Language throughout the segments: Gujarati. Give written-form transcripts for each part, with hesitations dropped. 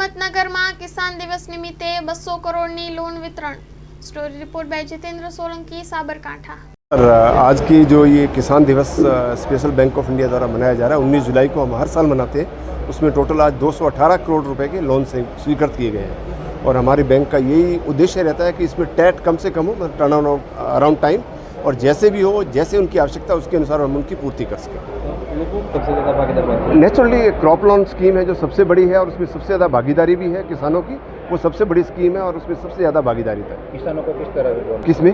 હિંમતનગરમાં કિસાન દિવસ નિમિત્તે 200 કરોડની લોન વિતરણ। Story report by Jitendra Solanki, Sabarkantha. आज की जो ये किसान दिवस स्पेशल बैंक ऑफ इंडिया द्वारा मनाया जा रहा है, 19 जुलाई को हम हर साल मनाते हैं। उसमें टोटल आज 218 करोड़ रुपए के लोन से स्वीकृत किए गए हैं और हमारे बैंक का यही उद्देश्य रहता है कि इसमें टैट कम से कम हो, मतलब टर्न अराउंड टाइम, और जैसे भी हो, जैसे उनकी आवश्यकता उसके अनुसार हम उनकी पूर्ति कर सकें। नेचुरली क्रॉप लोन स्कीम है जो सबसे बड़ी है और उसमें सबसे ज़्यादा भागीदारी भी है किसानों की। वो सबसे बड़ी स्कीम है और उसमें सबसे ज़्यादा भागीदारी था। किसानों को किस तरह किसमें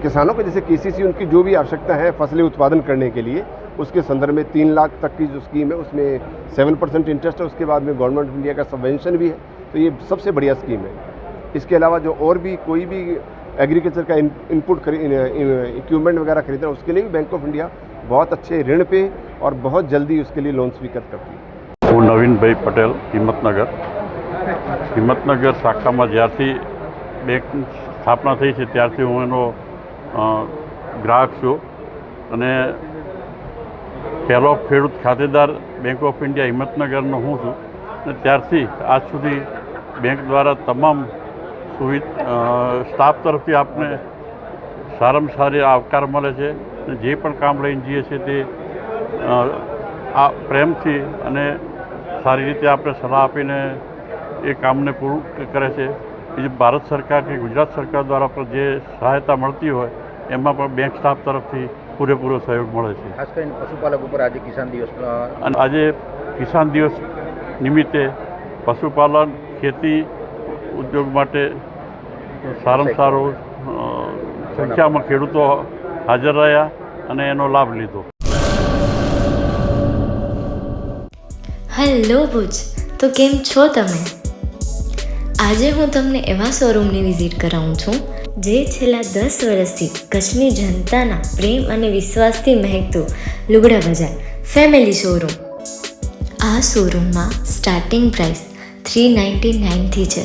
किसानों को जैसे केसीसी उनकी जो भी आवश्यकता है फसलें उत्पादन करने के लिए, उसके संदर्भ में 3 लाख तक की जो स्कीम है उसमें 7% इंटरेस्ट है। उसके बाद में गवर्नमेंट ऑफ इंडिया का सबवेंशन भी है, तो ये सबसे बढ़िया स्कीम है। इसके अलावा जो और भी कोई भी एग्रीकल्चर का इनपुट इक्विपमेंट वगैरह खरीदना, उसके लिए भी बैंक ऑफ इंडिया बहुत अच्छे ऋण पे और बहुत जल्दी उसके लिए लोन स्वीकृत करती है। હું નવીનભાઈ પટેલ, હિંમતનગર શાખામાં જ્યારથી બેંકની સ્થાપના થઈ છે ત્યારથી હું એનો ગ્રાહક છું અને પહેલો ખેડૂત ખાતેદાર બેંક ઓફ ઇન્ડિયા હિંમતનગરનો હું છું અને ત્યારથી આજ સુધી બેંક દ્વારા તમામ સ્ટાફ તરફથી આપને સારામાં સારી આવકાર મળે છે અને જે પણ કામ લઈને જઈએ છીએ તે આ પ્રેમથી અને સારી રીતે આપણે સલાહ આપીને એ કામને પૂરું કરે છે। બીજું ભારત સરકાર કે ગુજરાત સરકાર દ્વારા પણ જે સહાયતા મળતી હોય એમાં પણ બેંક સ્ટાફ તરફથી પૂરેપૂરો સહયોગ મળે છે। ખાસ કરીને પશુપાલક ઉપર આજે કિસાન દિવસ અને આજે કિસાન દિવસ નિમિત્તે પશુપાલન ખેતી ઉદ્યોગ માટે સારામાં સારો સંખ્યામાં ખેડૂતો હાજર રહ્યા અને એનો લાભ લીધો। હેલો ભુજ, તો કેમ છો તમે? આજે હું તમને એવા શોરૂમની વિઝિટ કરાવું છું જે છેલ્લા 10 વર્ષથી કચ્છની જનતાના પ્રેમ અને વિશ્વાસથી મહેકતું લુગડા બજાર ફેમિલી શોરૂમ। આ શોરૂમમાં સ્ટાર્ટિંગ પ્રાઇસ 399થી છે,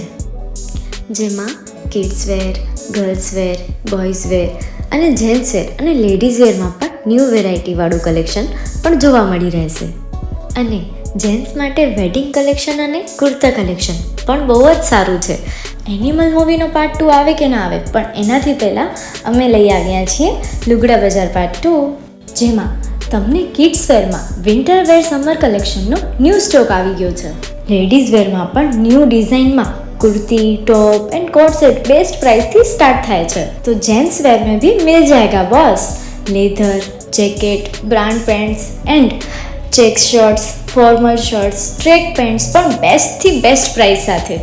જેમાં kids wear, girls wear, boys wear અને જેન્ટ્સ વેર અને લેડીઝ વેરમાં પણ ન્યૂ વેરાયટીવાળું કલેક્શન પણ જોવા મળી રહેશે। અને જેન્ટ્સ માટે વેડિંગ કલેક્શન અને કુર્તા કલેક્શન પણ બહુ જ સારું છે। એનિમલ મૂવીનો પાર્ટ 2 આવે કે ના આવે, પણ એનાથી પહેલાં અમે લઈ આવ્યા છીએ લુગડા બજાર પાર્ટ 2, જેમાં તમને કિડ્સ વેરમાં વિન્ટર વેર સમર કલેક્શનનો ન્યૂ સ્ટોક આવી ગયો છે। લેડીઝ વેરમાં પણ ન્યૂ ડિઝાઇનમાં kurti, top and coat set best price थी स्टार्ट थाय छे। तो जेंट्स वेर में भी मिल जाएगा boss. Leather, jacket, brand pants and check shirts, formal shirts, track pants पर बेस्ट थी बेस्ट प्राइस साथे।